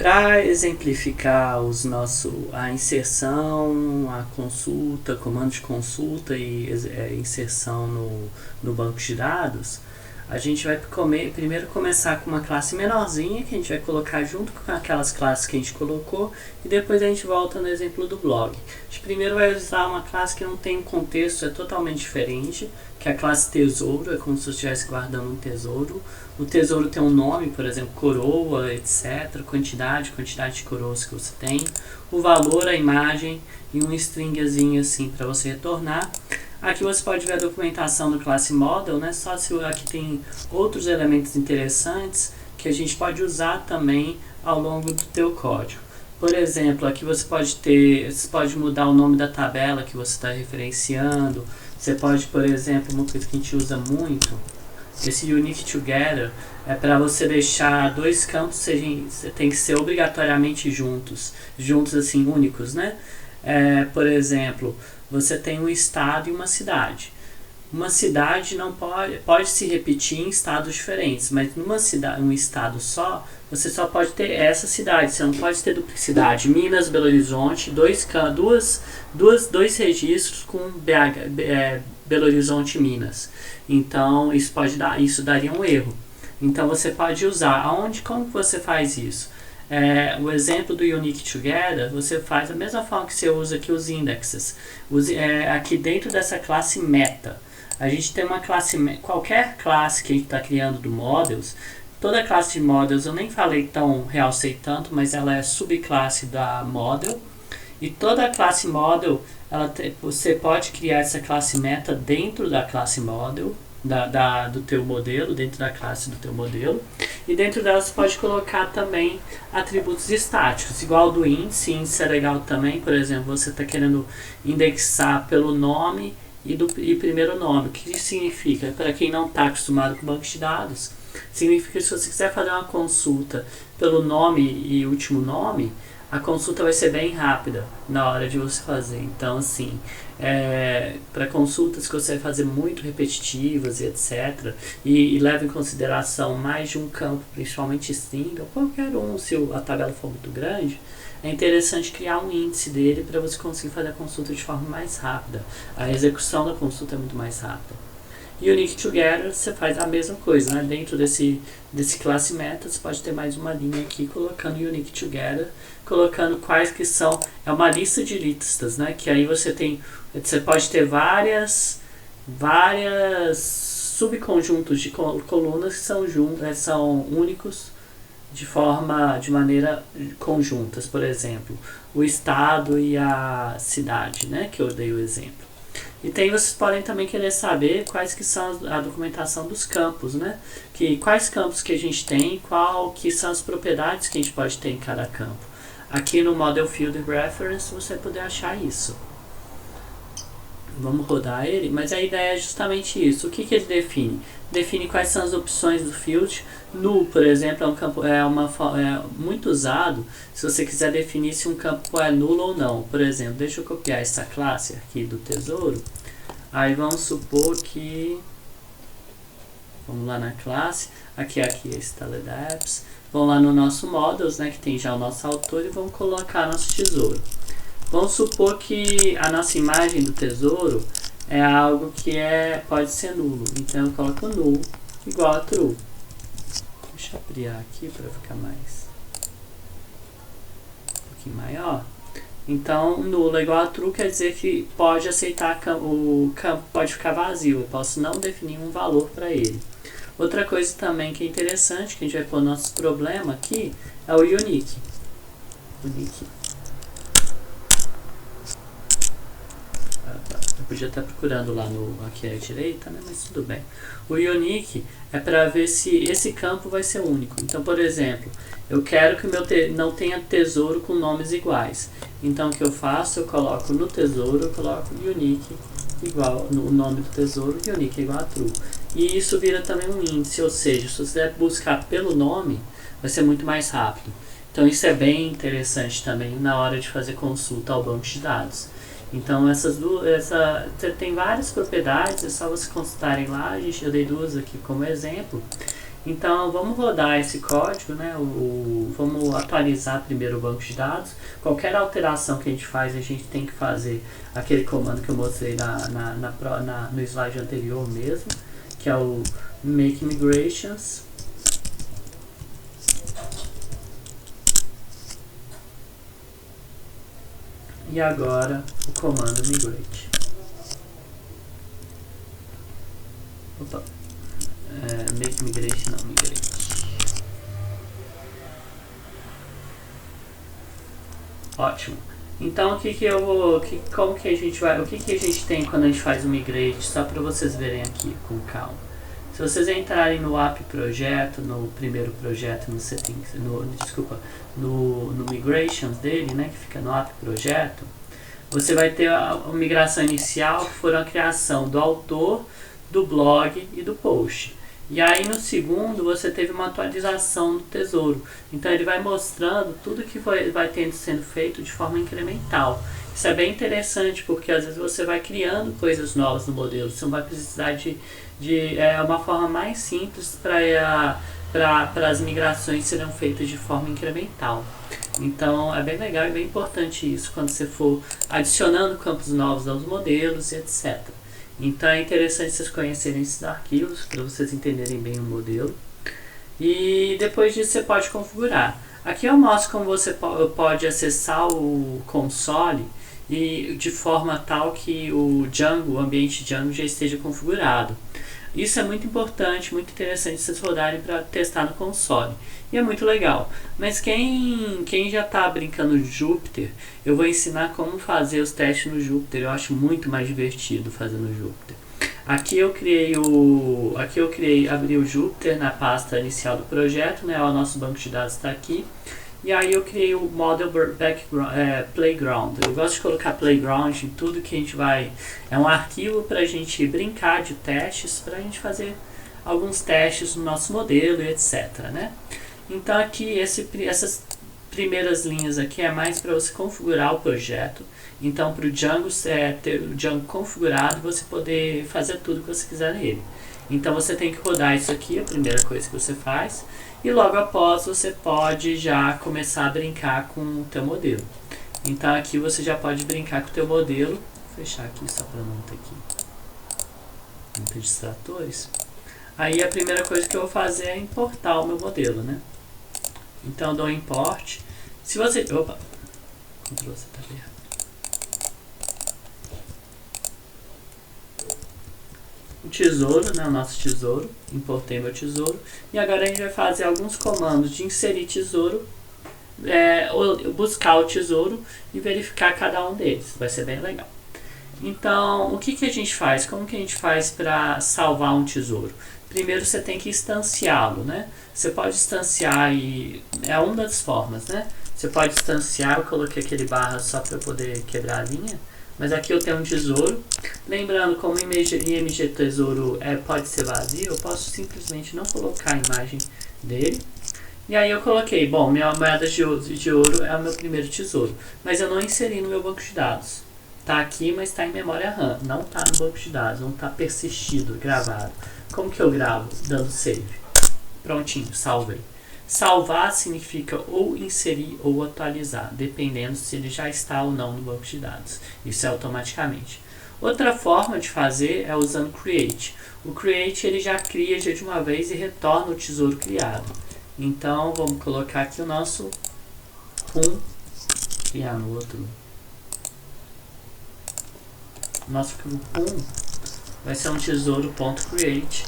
Para exemplificar a inserção, a consulta, comando de consulta e inserção no banco de dados, a gente vai primeiro começar com uma classe menorzinha que a gente vai colocar junto com aquelas classes que a gente colocou e depois a gente volta no exemplo do blog. A gente primeiro vai usar uma classe que não tem contexto, é totalmente diferente, que é a classe tesouro, é como se você estivesse guardando um tesouro. O tesouro tem um nome, por exemplo, coroa, etc, quantidade de coroas que você tem, o valor, a imagem e um stringzinho assim para você retornar. Aqui você pode ver a documentação do classe model, né? Só se aqui tem outros elementos interessantes que a gente pode usar também ao longo do teu código. Por exemplo, aqui você pode mudar o nome da tabela que você está referenciando. Você pode, por exemplo, uma coisa que a gente usa muito, esse unique together é para você deixar dois campos tem que ser obrigatoriamente juntos assim, únicos, né? Por exemplo, você tem um estado e uma cidade. Uma cidade não pode se repetir em estados diferentes, mas um estado só, você só pode ter essa cidade, você não pode ter duplicidade. Minas, Belo Horizonte, dois registros com Belo Horizonte e Minas. Então isso daria um erro. Então você pode usar, como você faz isso? O exemplo do Unique Together, você faz da mesma forma que você usa aqui os indexes. Aqui dentro dessa classe meta, a gente tem uma classe, qualquer classe que a gente está criando do models, toda classe de models, eu nem realcei tanto, mas ela é subclasse da model, e toda classe model, você pode criar essa classe meta dentro da classe model, do teu modelo, dentro da classe do teu modelo, e dentro dela você pode colocar também atributos estáticos, igual do índice. Índice é legal também, por exemplo, você está querendo indexar pelo nome e primeiro nome. O que isso significa? Para quem não está acostumado com banco de dados, significa que se você quiser fazer uma consulta pelo nome e último nome, a consulta vai ser bem rápida na hora de você fazer. Então, assim, para consultas que você vai fazer muito repetitivas e etc, e leva em consideração mais de um campo, principalmente string, ou qualquer um, se a tabela for muito grande, é interessante criar um índice dele para você conseguir fazer a consulta de forma mais rápida. A execução da consulta é muito mais rápida. Unique Together, você faz a mesma coisa, né? Dentro desse classe meta, você pode ter mais uma linha aqui, colocando Unique Together, colocando quais que são, é uma lista de listas, né? Que aí você pode ter várias subconjuntos de colunas que são únicos de maneira conjuntas, por exemplo, o estado e a cidade, né? Que eu dei o exemplo. E vocês podem também querer saber quais que são a documentação dos campos, né? Quais campos que a gente tem, que são as propriedades que a gente pode ter em cada campo. Aqui no Model Field Reference você poder achar isso. Vamos rodar ele, mas a ideia é justamente isso. O que ele define? Define quais são as opções do field. Null, por exemplo, é um campo muito usado se você quiser definir se um campo é nulo ou não. Por exemplo, deixa eu copiar essa classe aqui do tesouro. Aí vamos supor que... Vamos lá na classe. Aqui é Styled Apps. Vamos lá no nosso models, né, que tem já o nosso autor, e vamos colocar nosso tesouro. Vamos supor que a nossa imagem do tesouro é algo que pode ser nulo. Então eu coloco null igual a true. Deixa eu ampliar aqui para ficar um pouquinho maior. Então nulo igual a true quer dizer que pode aceitar, o campo pode ficar vazio. Eu posso não definir um valor para ele. Outra coisa também que é interessante, que a gente vai pôr nosso problema aqui, é o unique. Eu podia estar procurando lá aqui à direita, né? Mas tudo bem. O unique é para ver se esse campo vai ser único. Então, por exemplo, eu quero que o meu não tenha tesouro com nomes iguais. Então, o que eu faço? Eu coloco no tesouro, eu coloco unique igual no nome do tesouro, unique igual a true. E isso vira também um índice, ou seja, se você der buscar pelo nome, vai ser muito mais rápido. Então, isso é bem interessante também na hora de fazer consulta ao banco de dados. Então você tem várias propriedades, é só vocês consultarem lá, eu dei duas aqui como exemplo. Então vamos rodar esse código, né? Vamos atualizar primeiro o banco de dados. Qualquer alteração que a gente faz, a gente tem que fazer aquele comando que eu mostrei no slide anterior mesmo, que é o make migrations. E agora o comando migrate. Opa. Make migrate, não migrate. Ótimo. Então como que a gente vai, o que a gente tem quando a gente faz o migrate, só para vocês verem aqui com calma. Se vocês entrarem no app projeto, no primeiro projeto, no settings, no migrations dele, né, que fica no app projeto, você vai ter a migração inicial, que foi a criação do autor, do blog e do post. E aí no segundo você teve uma atualização do tesouro. Então ele vai mostrando tudo que vai sendo feito de forma incremental. Isso é bem interessante porque às vezes você vai criando coisas novas no modelo. Você não vai precisar de uma forma mais simples para as migrações serem feitas de forma incremental. Então é bem legal e bem importante isso quando você for adicionando campos novos aos modelos e etc. Então é interessante vocês conhecerem esses arquivos para vocês entenderem bem o modelo. E depois disso você pode configurar. Aqui eu mostro como você pode acessar o console e de forma tal que o Django, o ambiente Django já esteja configurado. Isso é muito importante, muito interessante vocês rodarem para testar no console. E é muito legal. Mas quem já está brincando de Jupyter, eu vou ensinar como fazer os testes no Jupyter. Eu acho muito mais divertido fazer no Jupyter. Aqui eu abri o Jupyter na pasta inicial do projeto, né? O nosso banco de dados está aqui. E aí eu criei o Model Playground. Eu gosto de colocar Playground em tudo que a gente vai... É um arquivo para a gente brincar de testes, para a gente fazer alguns testes no nosso modelo e etc, né? Então aqui essas primeiras linhas aqui é mais para você configurar o projeto. Então para o Django ter o Django configurado, você poder fazer tudo que você quiser nele. Então você tem que rodar isso aqui, a primeira coisa que você faz. E logo após você pode já começar a brincar com o teu modelo. Então aqui você já pode brincar com o teu modelo. Vou fechar aqui só para não ter aqui muitos distratores. Aí a primeira coisa que eu vou fazer é importar o meu modelo, né? Então eu dou import. Se você... Opa! Ctrl C tá aberto. O tesouro, né, o nosso tesouro, importei meu tesouro, e agora a gente vai fazer alguns comandos de inserir tesouro, buscar o tesouro e verificar cada um deles, vai ser bem legal. Então, o que a gente faz? Como que a gente faz para salvar um tesouro? Primeiro você tem que instanciá-lo, né? Você pode instanciar e é uma das formas, né? Você pode instanciar, eu coloquei aquele barra só para poder quebrar a linha. Mas aqui eu tenho um tesouro. Lembrando, como IMG tesouro pode ser vazio, eu posso simplesmente não colocar a imagem dele. E aí eu coloquei, bom, minha moeda de ouro é o meu primeiro tesouro. Mas eu não inseri no meu banco de dados. Está aqui, mas está em memória RAM. Não está no banco de dados, não está persistido, gravado. Como que eu gravo? Dando save. Prontinho, salvei. Salvar significa ou inserir ou atualizar, dependendo se ele já está ou não no banco de dados. Isso é automaticamente. Outra forma de fazer é usando create. O create ele já cria de uma vez e retorna o tesouro criado. Então vamos colocar aqui o nosso criar no outro. Nosso vai ser um tesouro.create.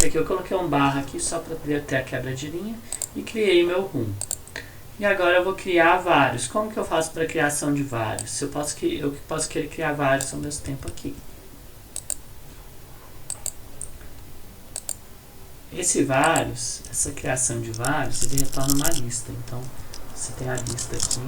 Aqui eu coloquei um barra aqui só para poder ter a quebra de linha e criei meu E agora eu vou criar vários. Como que eu faço para criação de vários? Eu posso querer criar vários ao mesmo tempo aqui. Essa criação de vários, ele retorna uma lista. Então você tem a lista aqui.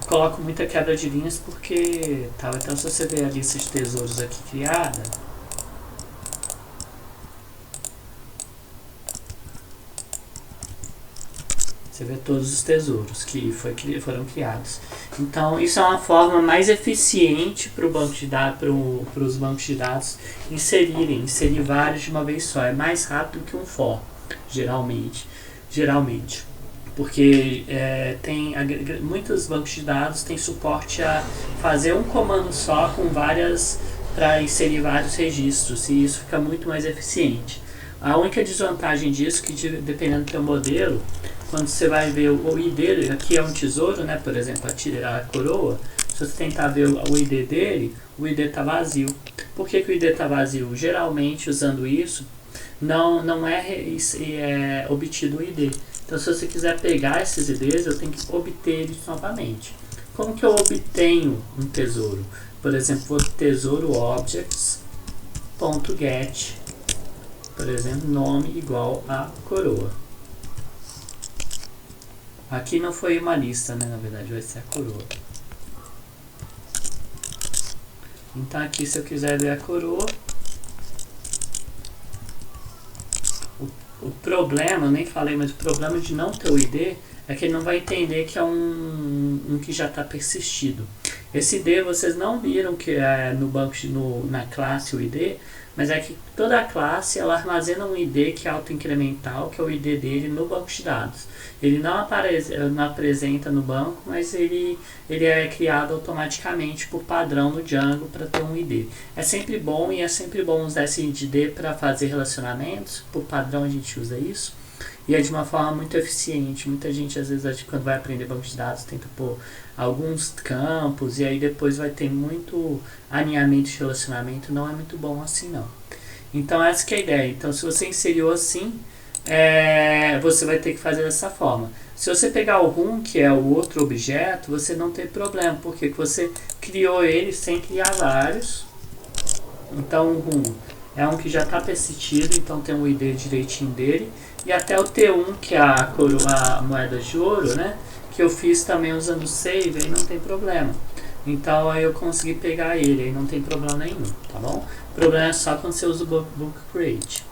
Coloco muita quebra de linhas porque então se você ver a lista de tesouros aqui criada, Você vê todos os tesouros que foram criados. Então, isso é uma forma mais eficiente para o banco de dados, para os bancos de dados inserir vários de uma vez só. É mais rápido que um for, geralmente. Porque muitos bancos de dados têm suporte a fazer um comando só com para inserir vários registros, e isso fica muito mais eficiente. A única desvantagem disso é que, dependendo do teu modelo, quando você vai ver o ID, aqui é um tesouro, né? Por exemplo, a coroa, se você tentar ver o ID dele, o ID está vazio. Por que o ID está vazio? Geralmente, usando isso, não é obtido o ID. Então, se você quiser pegar esses IDs, eu tenho que obter eles novamente. Como que eu obtenho um tesouro? Por exemplo, tesouro objects.get, por exemplo, nome igual a coroa. Aqui não foi uma lista, né? Na verdade, vai ser a coroa. Então, aqui, se eu quiser ver a coroa, o problema, eu nem falei, mas o problema de não ter o ID é que ele não vai entender que é um que já está persistido. Esse ID vocês não viram que é no banco na classe o ID, mas é que toda a classe ela armazena um ID que é autoincremental, que é o ID dele no banco de dados. Ele não apresenta no banco, mas ele é criado automaticamente por padrão no Django para ter um ID. É sempre bom usar esse ID para fazer relacionamentos, por padrão a gente usa isso. E é de uma forma muito eficiente. Muita gente, às vezes, quando vai aprender banco de dados, tenta pôr alguns campos e aí depois vai ter muito alinhamento de relacionamento. Não é muito bom assim, não. Então, essa que é a ideia. Então, se você inseriu assim, você vai ter que fazer dessa forma. Se você pegar o room, que é o outro objeto, você não tem problema, porque você criou ele sem criar vários. Então, o room é um que já está persistido, então tem um ID direitinho dele. E até o T1, que é a moeda de ouro, né? Que eu fiz também usando save, aí não tem problema. Então aí eu consegui pegar ele, aí não tem problema nenhum, tá bom? O problema é só quando você usa o book create.